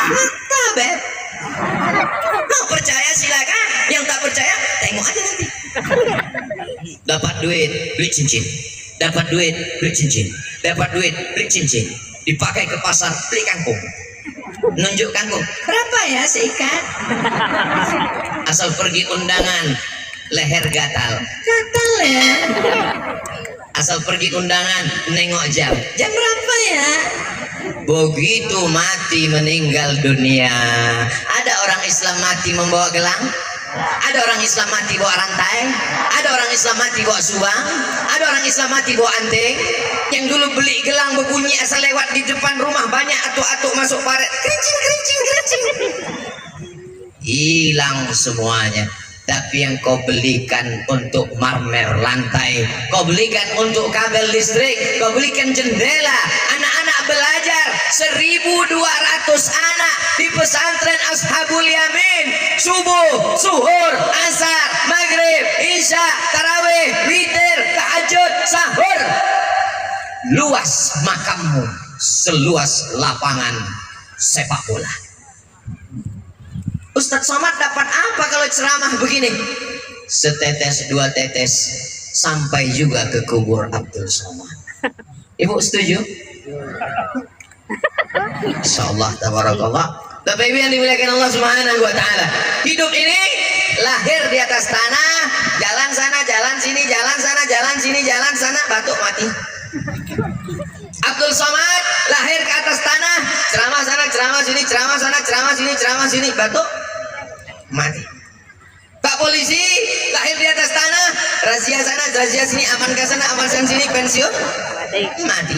Fakta, Beb. Mau percaya silakan, yang tak percaya tengok aja nanti. Dapat duit, beli cincin. Dapat duit, beli cincin. Dapat duit, beli cincin. Dipakai ke pasar, beli kangkung. Nunjuk kangkung, berapa ya seikat? Asal pergi undangan, leher gatal. Gatal ya. Asal pergi undangan, nengok jam. Jam berapa ya? Begitu mati meninggal dunia. Ada orang Islam mati membawa gelang? Ada orang Islam mati bawa rantai? Ada orang Islam mati bawa subang? Ada orang Islam mati bawa anting? Yang dulu beli gelang berbunyi asal lewat di depan rumah banyak atuk-atuk masuk paret, kerincing kerincing kerincing, hilang semuanya. Tapi yang kau belikan untuk marmer lantai, kau belikan untuk kabel listrik, kau belikan jendela, anak-anak belajar 1.200 anak di pesantren Ashabul Yamin, subuh, zuhur, asar, maghrib, isya, tarawih, witir, tahajud, sahur. Luas makammu seluas lapangan sepak bola. Ustadz Somad dapat apa kalau ceramah begini? Setetes dua tetes sampai juga ke kubur Abdul Somad. Ibu setuju? Insyaallah tabarakallah. Bapak Ibu yang dimuliakan Allah Subhanahu wa taala. Hidup ini lahir di atas tanah, jalan sana, jalan sini, jalan sana, jalan sini, jalan sana, batuk mati. Abdul Somad lahir ke atas tanah, ceramah sana, ceramah sini, ceramah sana, ceramah sini, ceramah sini, batuk mati. Pak polisi lahir di atas tanah, razia sana, razia sini, amankan sana, amankan sini, pensiun mati.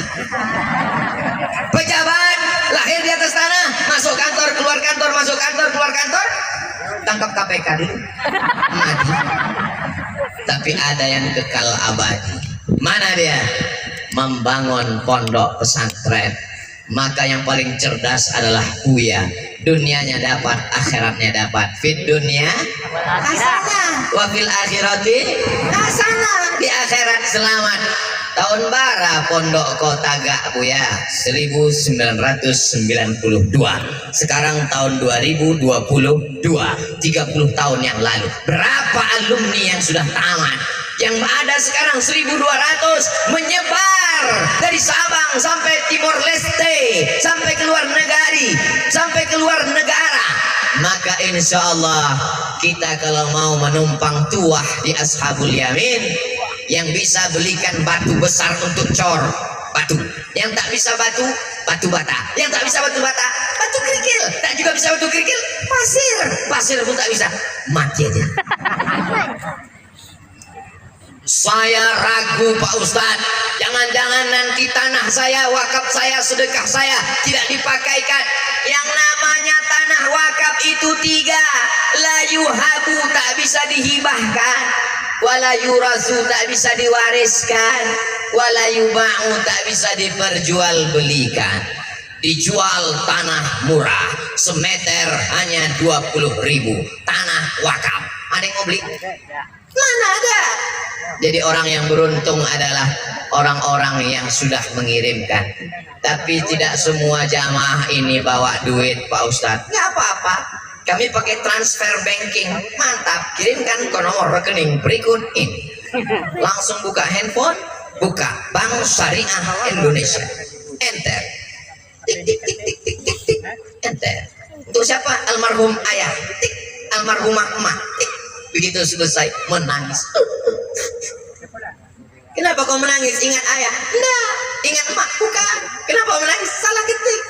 Pejabat lahir di atas tanah, masuk kantor, keluar kantor, masuk kantor, keluar kantor, tangkap KPK dulu, mati. Tapi ada yang kekal abadi. Mana dia? Membangun pondok pesantren. Maka yang paling cerdas adalah Buya. Dunianya dapat, akhiratnya dapat. Fit dunia hasanah, wa fil akhirati hasanah. Di akhirat selamat. Tahun bara pondok kota gak Buya? 1992. Sekarang tahun 2022, 30 tahun yang lalu. Berapa alumni yang sudah tamat? Yang ada sekarang 1.200 menyebar dari Sabang sampai Timor Leste, sampai keluar negari, sampai keluar negara. Maka insya Allah kita kalau mau menumpang tuah di Ashabul Yamin, yang bisa belikan batu besar untuk cor, batu. Yang tak bisa batu, batu bata. Yang tak bisa batu bata, batu kerikil. Tak juga bisa batu kerikil, pasir. Pasir pun tak bisa, mati aja. Saya ragu Pak Ustadz, jangan-jangan nanti tanah saya, wakaf saya, sedekah saya tidak dipakaikan. Yang namanya tanah wakaf itu 3, la yuhabu, tak bisa dihibahkan, wala yurasu, tak bisa diwariskan, wala yuba'u, tak bisa diperjualbelikan. Dijual tanah murah, semeter hanya 20.000, tanah wakaf. Ada yang mau beli? Mana ada? Jadi orang yang beruntung adalah orang-orang yang sudah mengirimkan. Tapi tidak semua jamaah ini bawa duit Pak Ustadz. Nggak apa-apa, kami pakai transfer banking, mantap. Kirimkan ke nomor rekening berikut ini. Langsung buka handphone, buka Bank Syariah Indonesia, enter, tik tik tik tik tik tik tik, enter. Untuk siapa? Almarhum ayah, tik. Almarhumah emak, tik. Begitu selesai menangis. Kenapa kau menangis? Ingat ayah? Enggak. Ingat emak? Bukan. Kenapa menangis? Salah ketik.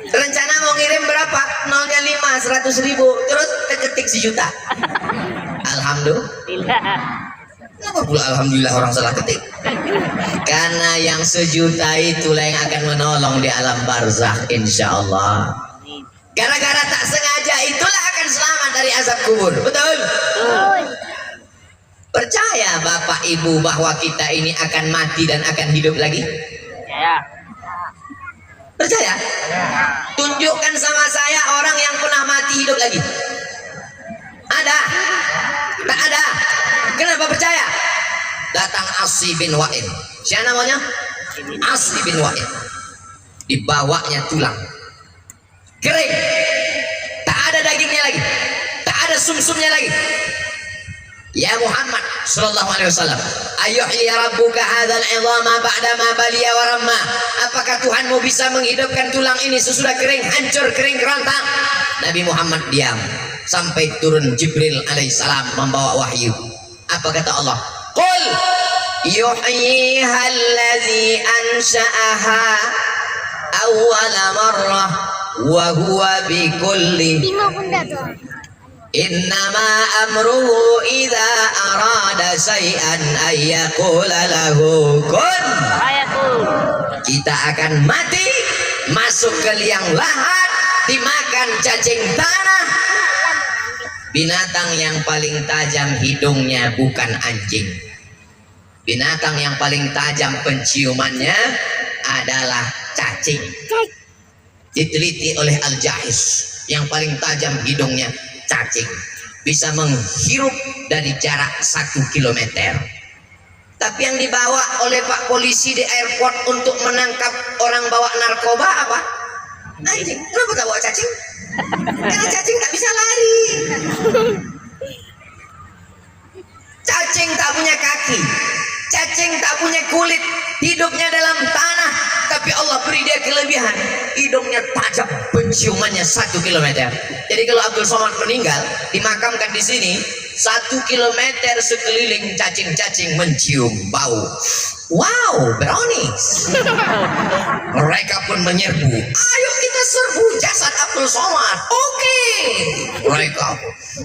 Rencana mau ngirim berapa? 0,5, 100.000. Terus ketik 1 juta. Alhamdulillah. Kenapa pula alhamdulillah orang salah ketik? Karena yang 1 juta itulah yang akan menolong di alam barzakh insya Allah. Gara-gara tak sengaja itulah akan selamat dari azab kubur. Betul? Percaya Bapak Ibu bahwa kita ini akan mati dan akan hidup lagi? Ya. Percaya? Tunjukkan sama saya orang yang pernah mati hidup lagi. Ada? Tak ada. Kenapa percaya? Datang Asy bin Wa'il. Siapa namanya? Asy bin Wa'il. Dibawanya tulang. kering, tak ada dagingnya lagi, tak ada sumsumnya lagi. Ya Muhammad sallallahu alaihi wasallam, ayuhyi rabbuka hadzal 'idhama ba'da ma baliya wa ramma. Apakah Tuhanmu bisa menghidupkan tulang ini sesudah kering, hancur, kering kerontang? Nabi Muhammad diam sampai turun Jibril alaihissalam membawa wahyu. Apa kata Allah? Qul yuhyiha allazi ansha'aha awwala marrah wa huwa bikulli innama amruhu idza arada syai'an ayyaqula lahu kun. Kita akan mati, masuk ke liang lahat, dimakan cacing tanah. Binatang yang paling tajam hidungnya bukan anjing. Binatang yang paling tajam penciumannya adalah cacing. Diteliti oleh Al-Jahiz, yang paling tajam hidungnya cacing, bisa menghirup dari jarak 1 kilometer. Tapi yang dibawa oleh Pak Polisi di airport untuk menangkap orang bawa narkoba apa? Anjing. Kenapa tak bawa cacing? Karena cacing tak bisa lari. Cacing tak punya kaki, cacing tak punya kulit, hidupnya dalam tanah. Tapi Allah beri dia kelebihan, hidungnya tajam, penciumannya 1 kilometer. Jadi kalau Abdul Somad meninggal, dimakamkan di sini, 1 kilometer sekeliling cacing-cacing mencium bau. Wow, brownies. Mereka pun menyerbu. Ayo kita serbu jasad Abdul Somad. Oke. Mereka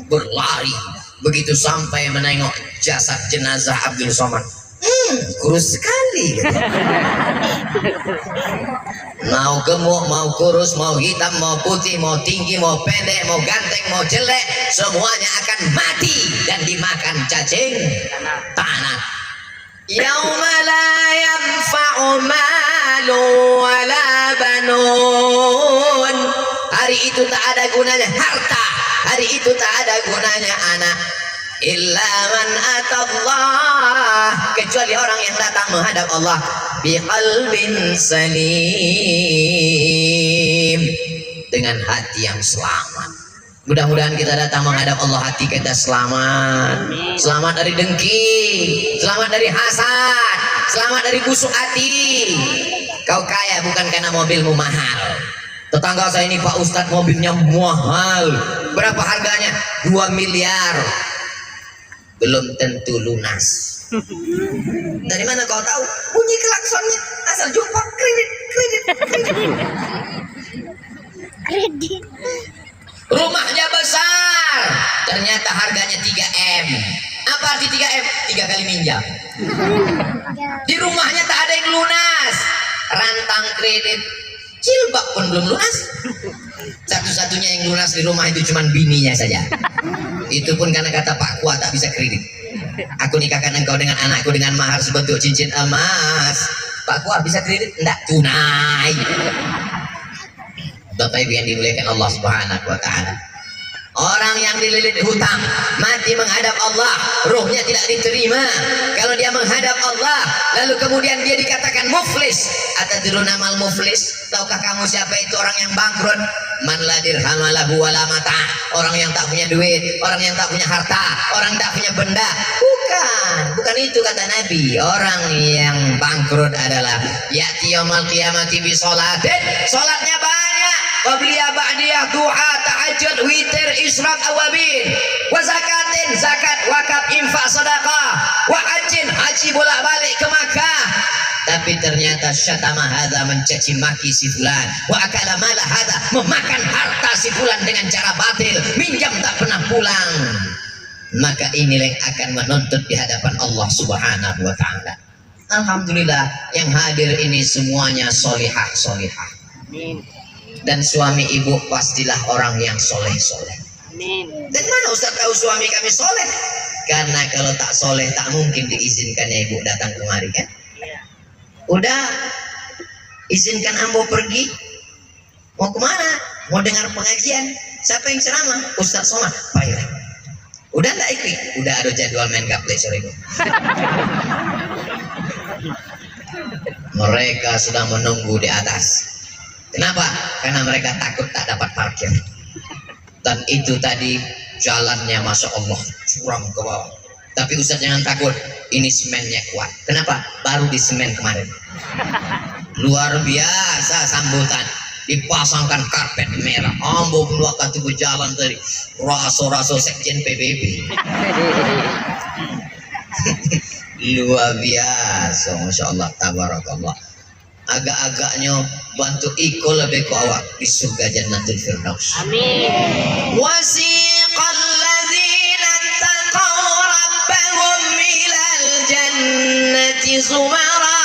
berlari. Begitu sampai menengok jasad jenazah Abdul Somad, kurus sekali. Mau gemuk, mau kurus, mau hitam, mau putih, mau tinggi, mau pendek, mau ganteng, mau jelek, semuanya akan mati dan dimakan cacing tanah. Yauma la yanfa'u malu wala banun. Hari itu tak ada gunanya harta, hari itu tak ada gunanya anak. Illa man atallah, kecuali orang yang datang menghadap Allah biqalbin salim, dengan hati yang selamat. Mudah-mudahan kita datang menghadap Allah hati kita selamat. Selamat dari dengki, selamat dari hasad, selamat dari busuk hati. Kau kaya bukan karena mobilmu mahal. Tetangga saya ini Pak Ustadz mobilnya mahal. Berapa harganya? 2 miliar. Belum tentu lunas. Dari mana kau tahu? Bunyi klaksonnya asal jumpa kredit. Rumahnya besar, ternyata harganya 3M. Apa arti 3M? 3 kali minjam. Di rumahnya tak ada yang lunas, rantang kredit, jilbab pun belum lunas. Satu-satunya yang lunas di rumah itu cuma bininya saja. Itu pun karena kata Pak Kuat tak bisa kredit. Aku nikahkan engkau dengan anakku dengan mahar sebentuk cincin emas. Pak Kuat bisa kredit? Enggak, tunai. Bapak Ibu yang dimuliakan Allah Subhanahu wa taala. Orang yang dililit hutang mati menghadap Allah, rohnya tidak diterima. Kalau dia menghadap Allah lalu kemudian dia dikatakan muflis. Atadrun amal muflis? Tahukah kamu siapa itu orang yang bangkrut? Man la dirham lahu wala mata. Orang yang tak punya duit, orang yang tak punya harta, orang tak punya benda. Bukan itu kata Nabi. Orang yang bangkrut adalah ya'ti yaumil qiyamati bi sholatin, salatnya banyak, qabliya ba'diyah, duha, tahajud, witir, isyraq, awabin, wa zakatin, zakat, wakaf, infak, sedekah, wa hajjin, haji bolak-balik ke Makkah. Tapi ternyata syatama hadza, mencaci maki si fulan, wa akala mala hadza, memakan harta si fulan dengan cara batil, minjam tak pernah pulang. Maka inilah yang akan menuntut di hadapan Allah Subhanahu wa taala. Alhamdulillah yang hadir ini semuanya solihah. Dan suami ibu pastilah orang yang soleh. Dan mana Ustaz tahu suami kami soleh? Karena kalau tak soleh tak mungkin diizinkannya ibu datang kemari kan? Udah izinkan ambo pergi. Mau kemana? Mau dengar pengajian. Siapa yang ceramah? Ustaz Somad. Baiklah. Udah enggak ikut? Udah ada jadwal main gaple sore ini. Mereka sedang menunggu di atas. Kenapa? Karena mereka takut tak dapat parkir. Dan itu tadi jalannya Masya Allah curam ke bawah. Tapi Ustaz jangan takut, ini semennya kuat. Kenapa? Baru di semen kemarin. Luar biasa sambutan. Dipasangkan karpet merah. Ambo keluarkan tubuh jalan tadi. Raso-raso sekjen PBB. Luar biasa, Masya Allah, tabarakallah. Agak-agaknya bantu Iko lebih ku awak di surga Jannatul Firdaus. Amin. Wasiqal ladzina taqaw rabbahum ilal jannati zumara.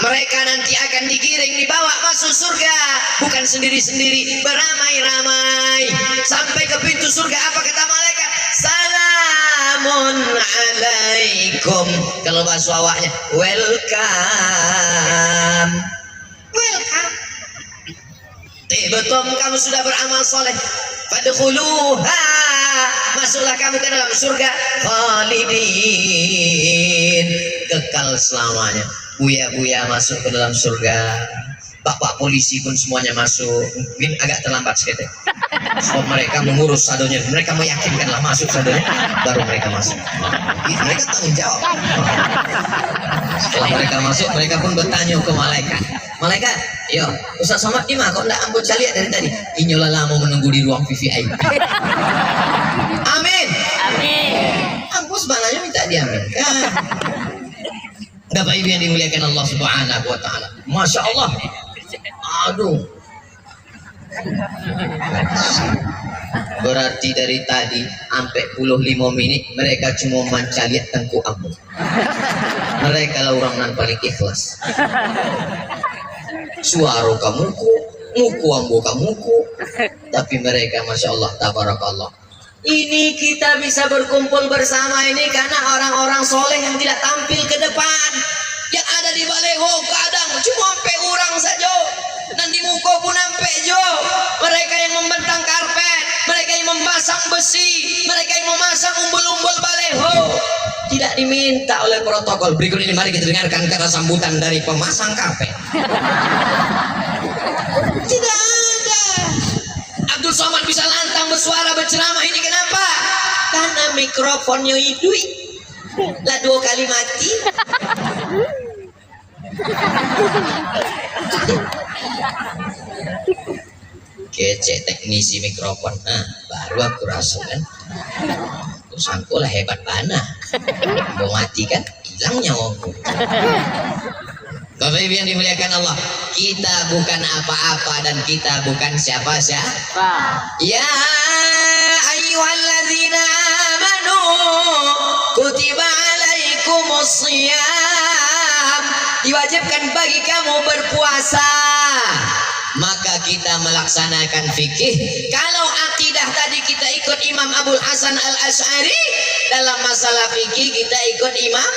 Mereka nanti akan digiring, dibawa masuk surga, bukan sendiri-sendiri, beramai-ramai sampai ke pintu surga. Apa kata malaikat? Salamun alaikum. Kalau bahasa awaknya, welcome. Welcome. Betul, kamu sudah beramal soleh. Fadkhuluha, masuklah kamu ke dalam surga. Khalidin, kekal selamanya. Buya-buya masuk ke dalam surga. Bapak polisi pun semuanya masuk. Mungkin agak terlambat sedikit. Sebab mereka mengurus sadonya. Mereka meyakinkanlah masuk sadonya, baru mereka masuk. Mereka tanggung jawab. Setelah mereka masuk, mereka pun bertanya ke malaikat. Malaikat, yo, Ustaz Somad di mana? Kok enggak ambil caliat dari tadi? Inyolah lama menunggu di ruang VVIP. Amin. Amin. Ampus bananya minta diaminkan. Bapak Ibu yang dimuliakan Allah Subhanahu wa taala. Masya Allah. Aduh. Berarti dari tadi sampai 45 menit mereka cuma mencaliat tengku ambo. Mereka lah orang yang paling ikhlas. Suara kamuku, muku ambo kamuku. Tapi mereka Masya Allah, tabarakallah. Ini kita bisa berkumpul bersama ini karena orang-orang soleh yang tidak tampil ke depan, yang ada di baleho kadang cuma sampai orang saja, dan di muka pun sampai jo. Mereka yang membentang karpet, mereka yang memasang besi, mereka yang memasang umbul-umbul baleho, tidak diminta oleh protokol. Berikut ini mari kita dengarkan kata sambutan dari pemasang karpet. Tidak ada. Abdul Somad bisa lantang bersuara berceramah ini kenapa? Karena mikrofonnya hidup. Lah 2 kali mati. Kece teknisi mikrofon. Nah, baru aku rasa kan. Terus aku lah hebat mana. Mau mati kan? Hilang nyawaku. Bapak Ibu yang dimuliakan Allah, kita bukan apa-apa dan kita bukan siapa-siapa. Ya ayyuhalladzina amanu kutiba alaikumusiyam, diwajibkan bagi kamu berpuasa. Maka kita melaksanakan fikih. Kalau akidah tadi kita ikut Imam Abul Hasan Al-Asy'ari, dalam masalah fikih kita ikut Imam.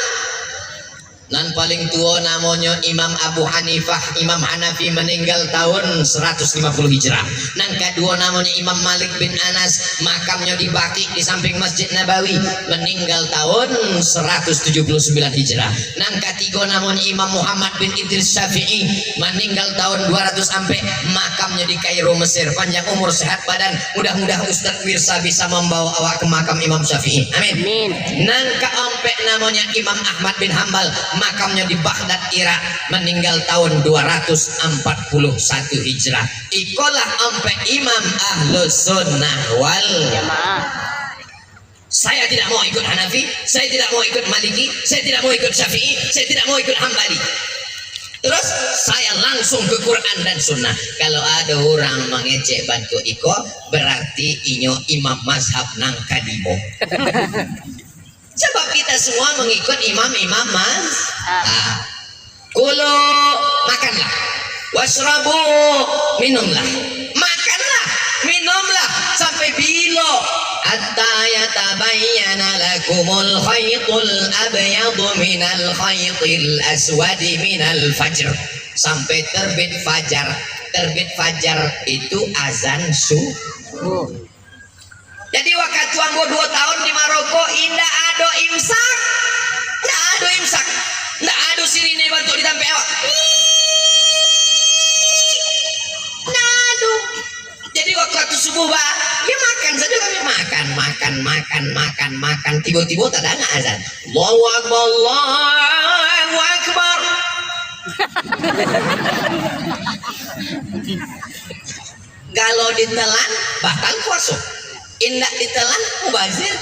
Nan paling tua namanya Imam Abu Hanifah, Imam Hanafi, meninggal tahun 150 Hijrah. Nan kedua namanya Imam Malik bin Anas, makamnya di Baqi di samping Masjid Nabawi, meninggal tahun 179 Hijrah. Nan ketiga namanya Imam Muhammad bin Idris Syafi'i, meninggal tahun 200 sampai, makamnya di Kairo Mesir. Panjang umur, sehat badan, mudah-mudahan Ustaz Wirsa bisa membawa awak ke makam Imam Syafi'i. Amin. Nan keempat namanya Imam Ahmad bin Hambal, makamnya di Baghdad, Irak, meninggal tahun 241 Hijrah. Ikolah sampai Imam Ahlus Sunnah wal Jamaah. Saya tidak mau ikut Hanafi, saya tidak mau ikut Maliki, saya tidak mau ikut Syafi'i, saya tidak mau ikut Hambali. Terus saya langsung ke Quran dan Sunnah. Kalau ada orang mengecek bantu iko, berarti inyo imam mazhab nang kadimo. Sebab kita semua mengikut imam-imam mazhab. Kulu, makanlah. Wasrabu, minumlah. Makanlah, minumlah sampai bila hatta yatabayyana lakumul khaytul abyadu minal khaytil aswadi minal fajr, sampai terbit fajar. Terbit fajar itu azan subuh. Jadi waktu ambo 2 tahun di Maroko, indah ada imsak, nggak ada imsak, nggak ada sirine bantu ditampe awak. subuh bah, ya makan saja kami makan. Tiba-tiba tak ada azan. Allahu Akbar, Allahu Akbar. Kalau ditelan batal puasa, indak ditelan mubazir.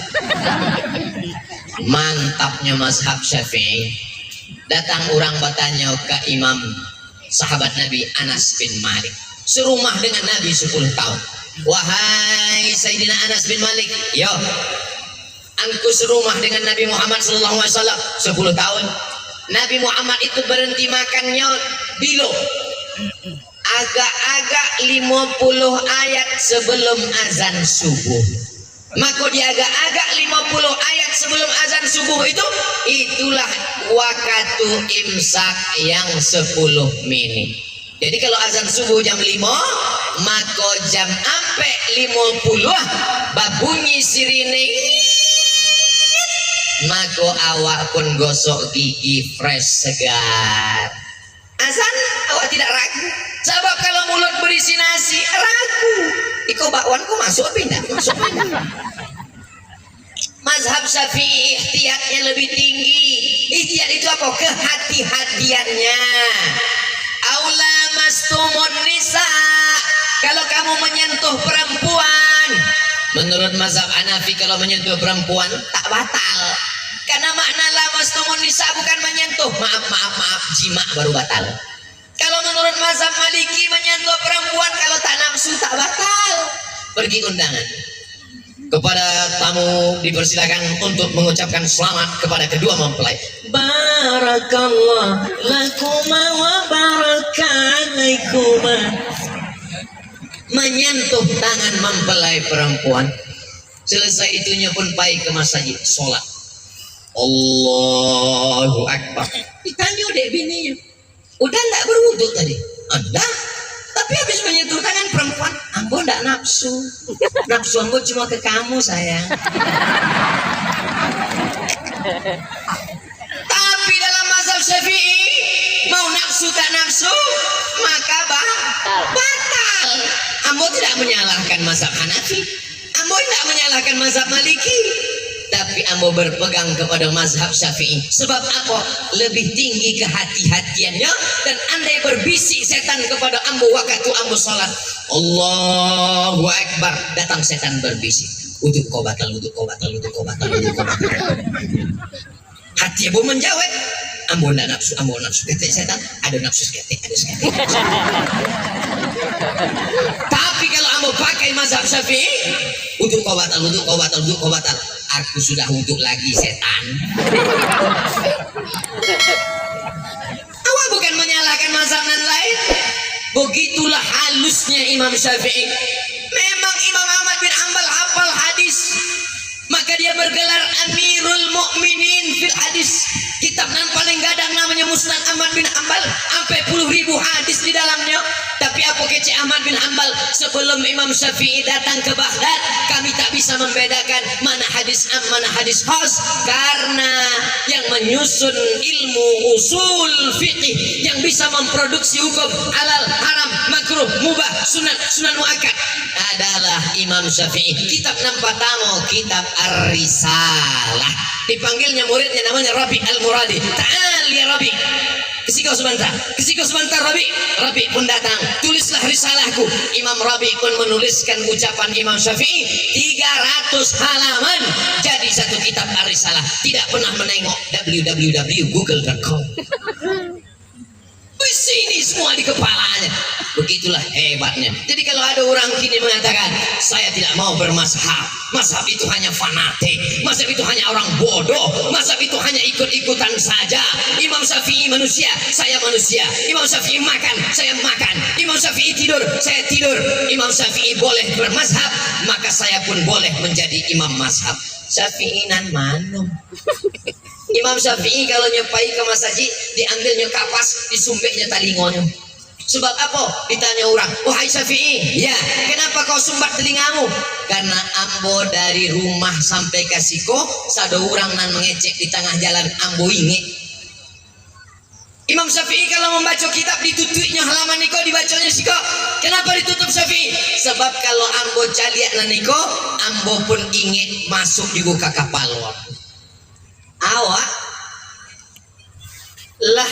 Mantapnya mazhab Syafi'i. Datang orang bertanya ke imam sahabat Nabi Anas bin Malik, serumah dengan Nabi 10 tahun. Wahai Sayyidina Anas bin Malik, yo, aku serumah dengan Nabi Muhammad SAW 10 tahun. Nabi Muhammad itu berhenti makannya bilo agak-agak 50 ayat sebelum azan subuh. Maka di agak-agak 50 ayat sebelum azan subuh itulah waktu imsak yang 10 menit. Jadi kalau azan subuh jam 5, maka jam sampai 50 babunyi sirine, maka awak pun gosok gigi fresh segar. Azan awak tidak ragu, sebab kalau mulut berisi nasi ragu. Iko bakwanku masuk pindah. Mazhab Syafi'i ihtiyatnya lebih tinggi. Ihtiyat itu apa? Kehati-hatiannya. Aula mastumun nisa, kalau kamu menyentuh perempuan, menurut mazhab Hanafi kalau menyentuh perempuan tak batal, karena makna la mastumun nisa bukan menyentuh, maaf jima baru batal. Kalau menurut mazhab Maliki menyentuh perempuan kalau tak nafsu tak batal. Pergi undangan, kepada tamu dipersilakan untuk mengucapkan selamat kepada kedua mempelai. Barakallah lakuma wa barakalaikuma. Menyentuh tangan mempelai perempuan. Selesai itunya pun baik ke masjid sholat. Allahu Akbar. Ditanya dek bininya, udah enggak berwudu tadi? Ada. Tapi habis menyentuh tangan perempuan, ambo enggak nafsu. Nafsu ambo cuma ke kamu sayang. Tapi dalam mazhab Syafi'i, mau nafsu tak nafsu, maka batal. Ambo tidak menyalahkan mazhab Hanafi, ambo tidak menyalahkan mazhab Maliki, tapi ambo berpegang kepada mazhab Syafi'i. Sebab apa? Lebih tinggi kehati-hatiannya, dan andai berbisik setan kepada ambo waktu ambo salat, Allahu Akbar, datang setan berbisik, uduk kau batal, uduk kau batal, uduk kau batal, uduk kau batal. Hati ambo menjawab, ambo ndak nafsu, ambo nafsu. Kata setan, ada nafsu seketik, ada seketik. Tapi kalau ambo pakai mazhab Syafi'i, uduk kau batal, uduk kau batal, uduk kau batal. Aku sudah uduk lagi setan. Awak bukan menyalahkan mazhab yang lain. Begitulah halusnya Imam Syafi'i. Memang Imam Ahmad bin Hanbal hafal hadis, maka dia bergelar Amirul Mukminin fil hadis. Kitab yang paling gadang namanya Musnad Ahmad bin Hanbal, sampai 10.000 hadis di dalamnya. Tapi apa kece Ahmad bin Hanbal, sebelum Imam Syafi'i datang ke Baghdad, kami tak bisa membedakan mana hadis am, mana hadis khas, karena yang menyusun ilmu usul fiqih, yang bisa memproduksi hukum halal, haram, makruh, mubah, sunat, sunan muakkad adalah Imam Syafi'i. Kitab yang pertama kitab Ar-Risalah, dipanggilnya muridnya namanya Rabi Al-Muradi. Ta'al ya Rabi, kesikau sebentar Rabi. Rabi pun datang, tulislah risalahku. Imam Rabi pun menuliskan ucapan Imam Syafi'i 300 halaman jadi satu kitab Ar-Risalah. Tidak pernah menengok www.google.com. Sini semua di kepalanya. Begitulah hebatnya. Jadi kalau ada orang kini mengatakan saya tidak mau bermazhab, mazhab itu hanya fanatik, mazhab itu hanya orang bodoh, mazhab itu hanya ikut-ikutan saja. Imam Syafi'i manusia, saya manusia. Imam Syafi'i makan, saya makan. Imam Syafi'i tidur, saya tidur. Imam Syafi'i boleh bermazhab, maka saya pun boleh menjadi imam mazhab. Syafi'i nan manum. Imam Syafi'i kalau nyepai ke masjid, diambilnya kapas, disumbeknya talingonya. Sebab apa? Ditanya orang, wahai Syafi'i, ya, kenapa kau sumbat telingamu? Karena ambo dari rumah sampai ke siko, sado orang nan mengecek di tengah jalan, ambo inget. Imam Syafi'i kalau membaca kitab ditutupnya halaman niko, dibacanya siko. Kenapa ditutup Syafi'i? sebab kalau ambo caliak naniko ambo pun ingin masuk di buka kapal awak lah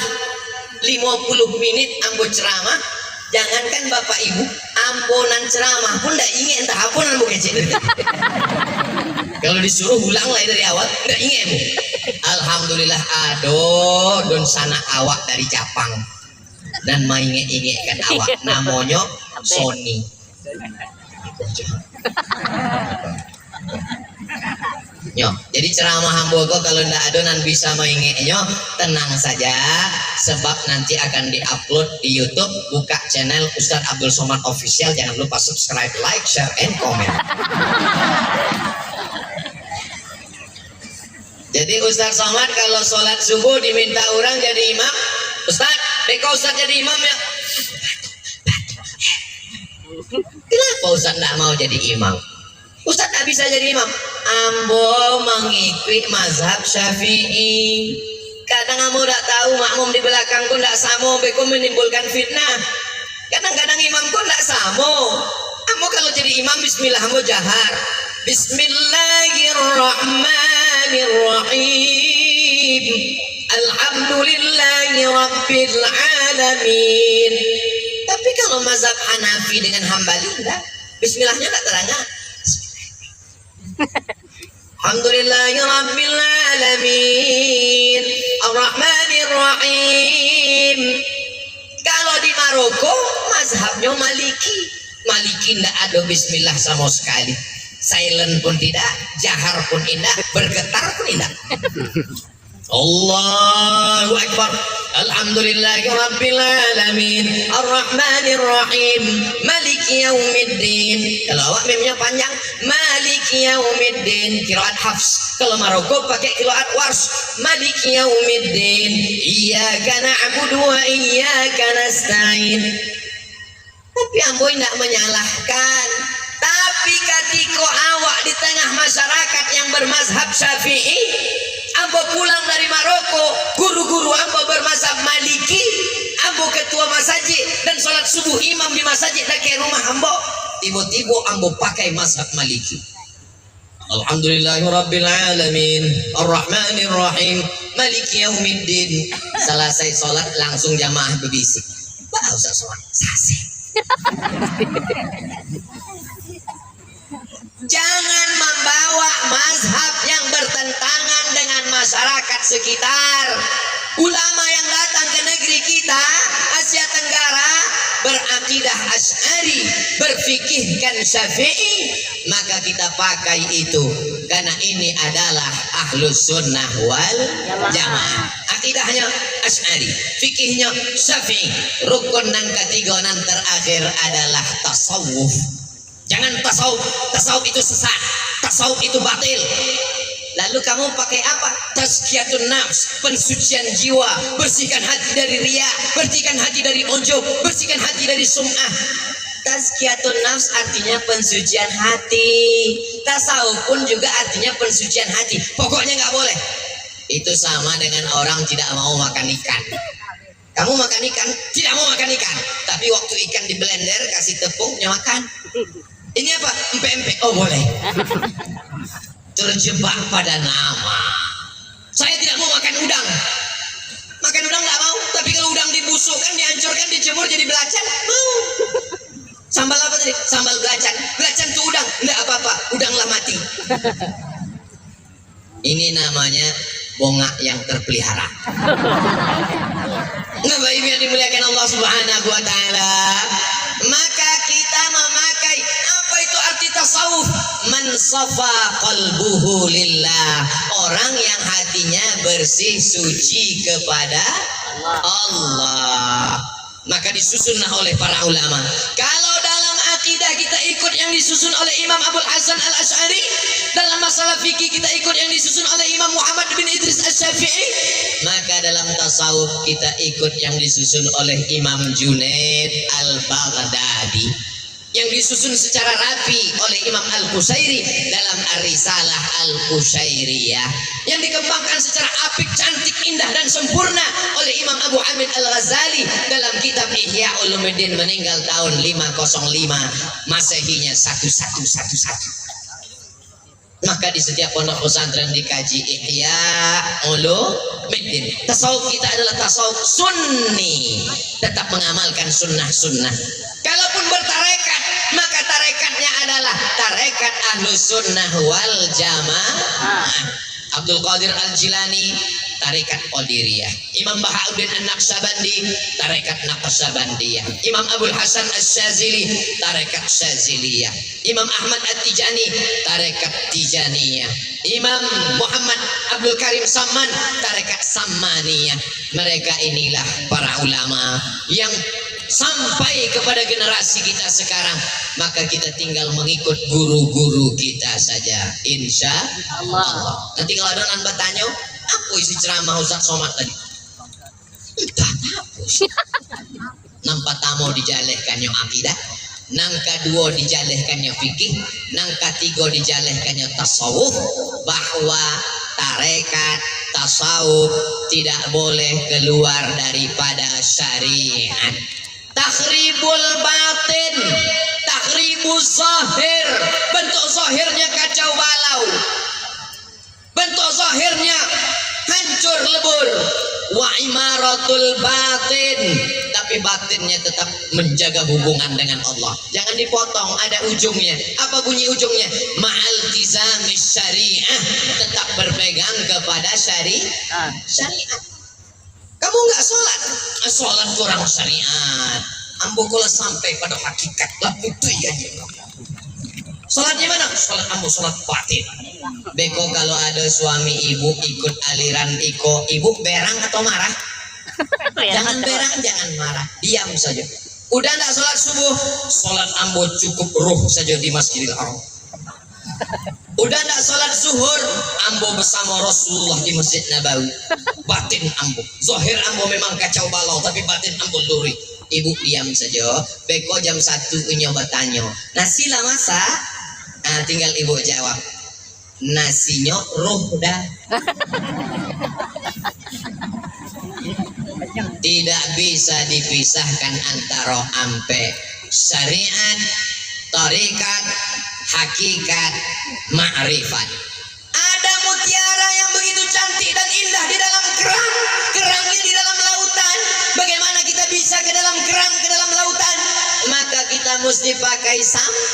50 menit ambo ceramah, jangankan bapak ibu ambo nan ceramah pun ndak ingin entah apa ambo kecil. Kalau disuruh ulang lagi dari awal ndak ingin bu. Alhamdulillah aduh don sana awak dari Japang dan mainge-ingekan awak namanya Sony. Nyo, jadi ceramah hambogo kalau ndak adonan bisa mainge-nyo tenang saja sebab nanti akan diupload di YouTube. Buka channel Ustadz Abdul Somad Official, jangan lupa subscribe, like, share, and comment. Jadi Ustadz Somad kalau sholat subuh diminta orang jadi imam, Ustadz, beko Ustadz jadi imam ya. Kenapa Ustadz nggak mau jadi imam? Ustadz nggak bisa jadi imam. Ambo mengikuti mazhab Syafi'i. Kadang ambo nggak tahu makmum di belakangku nggak samo, beko menimbulkan fitnah. Kadang-kadang imamku nggak samo. Ambo kalau jadi imam Bismillah ambo jahar. Bismillahirrahmanirrahim. Alhamdulillahi Rabbil Alamin. Tapi kalau mazhab Hanafi dengan Hambali enggak, Bismillahnya enggak terangkan. Alhamdulillahi Rabbil Alamin Ar-Rahmanir-Rahim. Kalau di Maroko mazhabnya Maliki. Maliki enggak ada Bismillah sama sekali. Silent pun tidak, jahar pun tidak, bergetar pun tidak. Allahu Akbar. Alhamdulillahi Rabbil Alamin Ar-Rahmanir Rahim Maliki Yaumiddin. Kalau awak mimnya panjang Maliki Yaumiddin qiraat Hafs. Kalau Maroko pakai qiraat Warsh Maliki Yaumiddin Iyyaka na'budu wa iyyaka nasta'in. Tapi ambo tidak menyalahkan. Tapi ketika awak di tengah masyarakat yang bermazhab Syafi'i, ambo pulang dari Maroko, guru-guru ambo bermazhab Maliki, ambo ketua masjid dan sholat subuh imam di masjid dekat rumah ambo, tiba-tiba ambo pakai mazhab Maliki. Alhamdulillahirabbil alamin Ar-Rahmanir Rahim Maliki Yaumiddin. Selesai sholat langsung jamaah berbisik, "Pak Ustaz sholat sasi." Jangan membawa mazhab yang bertentangan dengan masyarakat sekitar. Ulama yang datang ke negeri kita, Asia Tenggara, berakidah Asy'ari, berfikihkan Syafi'i, maka kita pakai itu karena ini adalah Ahlus Sunnah wal Jamaah. Akidahnya Asy'ari, fikihnya Syafi'i. Rukun yang ketiga dan terakhir adalah tasawuf. Jangan tasawuf itu sesat, tasawuf itu batil. Lalu kamu pakai apa? Tazkiyatun nafs, pensucian jiwa, bersihkan hati dari riya, bersihkan hati dari ujub, bersihkan hati dari sum'ah. Tazkiyatun nafs artinya pensucian hati. Tasawuf pun juga artinya pensucian hati. Pokoknya nggak boleh. Itu sama dengan orang tidak mau makan ikan. Kamu makan ikan, tidak mau makan ikan, tapi waktu ikan di blender kasih tepungnya makan. Ini apa? Empek-empek. Oh boleh. Terjebak pada nama. Saya tidak mau makan udang. Makan udang nggak mau. Tapi kalau udang dibusukkan, dihancurkan, dijemur jadi belacan, mau. Sambal apa tadi? Sambal belacan. Belacan tuh udang. Nggak apa-apa. Udanglah mati. Ini namanya bongak yang terpelihara. Bapak Ibu yang dimuliakan Allah Subhanahu wa taala, maka kita memakai apa itu arti tasawuf? Man safa qalbuhu lillah, orang yang hatinya bersih suci kepada Allah. Maka disusunlah oleh para ulama. Kalau dalam akidah kita ikut yang disusun oleh Imam Abul Hasan Al-Asy'ari, dalam masalah fikih kita ikut yang disusun oleh Imam Muhammad bin Idris Asy-Syafi'i, maka dalam tasawuf kita ikut yang disusun oleh Imam Junaid Al-Baghdadi. yang disusun secara rapi oleh Imam Al-Qusairi dalam Ar-Risalah Al-Qusairiyah, yang dikembangkan secara apik, cantik, indah dan sempurna oleh Imam Abu Hamid Al-Ghazali dalam kitab Ihya Ulumuddin, meninggal tahun 505 Masehinya 1111. Maka di setiap pondok pesantren dikaji Ihya Ulumuddin. Tasawuf kita adalah tasawuf sunni, tetap mengamalkan sunnah-sunnah. Kalaupun bertarekat, maka tarekatnya adalah tarekat Ahlus Sunnah wal Jamaah. Abdul Qadir Al-Jilani, tarekat Qadiriyah. Imam Bahauddin An-Naqsyabandi, tarekat Naqsyabandiyah. Imam Abdul Hasan Asy-Syazili, tarekat Syaziliyah. Imam Ahmad At-Tijani, tarekat Tijaniyah. Imam Muhammad Abdul Karim Samman, tarekat Sammaniyah. Mereka inilah para ulama yang sampai kepada generasi kita sekarang, maka kita tinggal mengikut guru-guru kita saja, insya Allah. Nanti kalau ada orang bertanya, apa isi ceramah Ustaz Somad tadi? Entah apa sih. Nang pertama dijalehkannya akidah, nang kedua dijalehkannya fikih, nang ketiga dijalehkannya tasawuf, bahwa tarekat tasawuf tidak boleh keluar daripada syariat. Takhribul batin, takhribul zahir, bentuk zahirnya kacau balau, bentuk zahirnya hancur lebur. Wa imaratul batin, tapi batinnya tetap menjaga hubungan dengan Allah, jangan dipotong, ada ujungnya. Apa bunyi ujungnya? Ma'al tizamis syariah, tetap berpegang kepada syariat. Kamu nggak sholat kurang syariat, ambo kalau sampai pada hakikat lah itu ya. Sholatnya mana? Sholat ambo sholat batin. Beko kalau ada suami ibu ikut aliran ibu berang atau marah? Jangan berang, jangan marah, diam saja. Udah nggak sholat subuh, sholat ambo cukup ruh saja di Masjidil Haram. Udah nggak sholat zuhur, ambo bersama Rasulullah di Masjid Nabawi. Batin ambo, zahir ambo memang kacau balau, tapi batin ambo luri. Ibu diam saja. Beko jam 1 punya bertanya, nasi lah masak? Nah, tinggal ibu jawab, nasinya ruh dah. Tidak bisa dipisahkan antara ampe syariat, tarikat, hakikat, ma'rifat. Ada mutiara yang begitu cantik dan indah di dalam kerang, kerangnya di dalam lautan. Bagaimana kita bisa ke dalam kerang, ke dalam lautan? Maka kita mesti pakai sampan.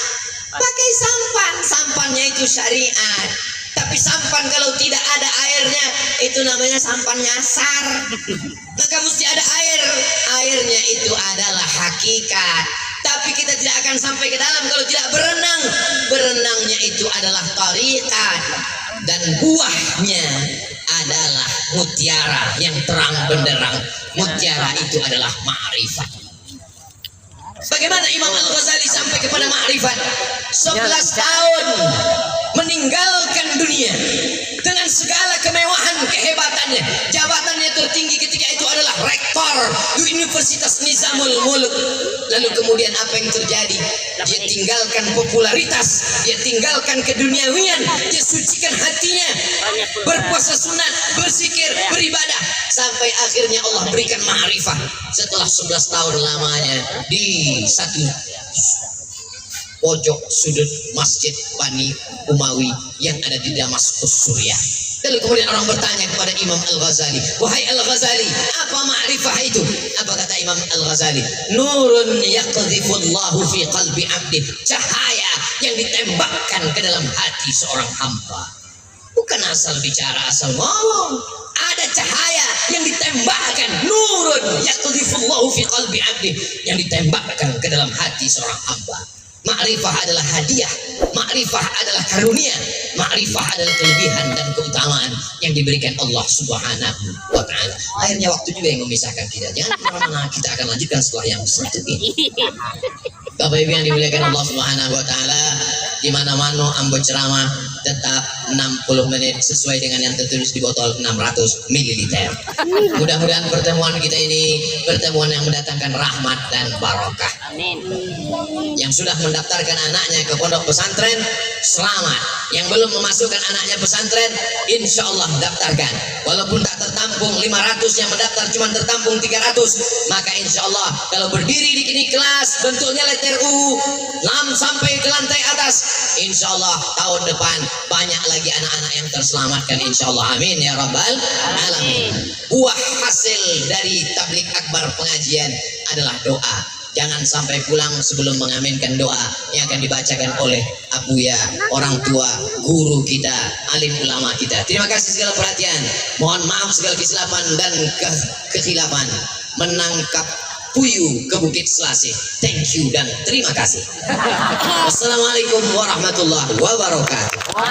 Sampannya itu syariat. Tapi sampan kalau tidak ada airnya, itu namanya sampan nyasar. Maka mesti ada air. Airnya itu adalah hakikat. Tapi kita tidak akan sampai ke dalam kalau tidak berenang. Berenangnya itu adalah tarikat, dan buahnya adalah mutiara yang terang benderang. Mutiara itu adalah ma'rifat. Bagaimana Imam Al-Ghazali sampai kepada ma'rifat? 11 tahun meninggalkan dunia dengan segala kemewahan, kehebatannya. Jabatannya tertinggi ketika itu adalah rektor di Universitas Nizamul Mulk. Lalu kemudian apa yang terjadi? Dia tinggalkan popularitas, dia tinggalkan keduniawian, dia sucikan hatinya, berpuasa sunat, berzikir, beribadah, sampai akhirnya Allah berikan ma'rifah setelah 11 tahun lamanya di satu pojok sudut Masjid Bani Umawi yang ada di Damaskus, Suriah. Lalu kemudian orang bertanya kepada Imam Al-Ghazali, wahai Al-Ghazali, apa ma'rifah itu? Apa kata Imam Al-Ghazali? Nurun yaqdhifullahu fi qalbi 'abdi, cahaya yang ditembakkan ke dalam hati seorang hamba. Bukan asal bicara, asal ngomong. Ada cahaya yang ditembakkan, nurun yaqdhifullahu fi qalbi 'abdi, yang ditembakkan ke dalam hati seorang hamba. Ma'rifah adalah hadiah, ma'rifah adalah karunia, ma'rifah adalah kelebihan dan keutamaan yang diberikan Allah Subhanahu wa ta'ala. Akhirnya waktu juga yang memisahkan kita. Jangan kemana-mana, kita akan lanjutkan setelah yang satu ini. Bapak Ibu yang dimuliakan Allah Subhanahu wa ta'ala, di mana-mana ambo ceramah tetap 60 menit sesuai dengan yang tertulis di botol 600 ml. Mudah-mudahan pertemuan kita ini pertemuan yang mendatangkan rahmat dan barokah. Amin. Yang sudah mendaftarkan anaknya ke pondok pesantren, selamat. Yang belum memasukkan anaknya pesantren, insya Allah daftarkan. Walaupun tak tertampung 500 yang mendaftar cuma tertampung 300, maka insya Allah kalau berdiri di kelas bentuknya letter U, sampai ke lantai atas, insya Allah tahun depan banyak lagi anak-anak yang terselamatkan, insya Allah. Amin ya rabbal alamin. Buah hasil dari tablik akbar pengajian adalah doa. Jangan sampai pulang sebelum mengaminkan doa yang akan dibacakan oleh abuya, orang tua, guru kita, alim ulama kita. Terima kasih segala perhatian. Mohon maaf segala kesilapan dan kekhilafan. Menangkap puyuh ke Bukit Selasih. Thank you dan terima kasih. Wassalamualaikum warahmatullahi wabarakatuh.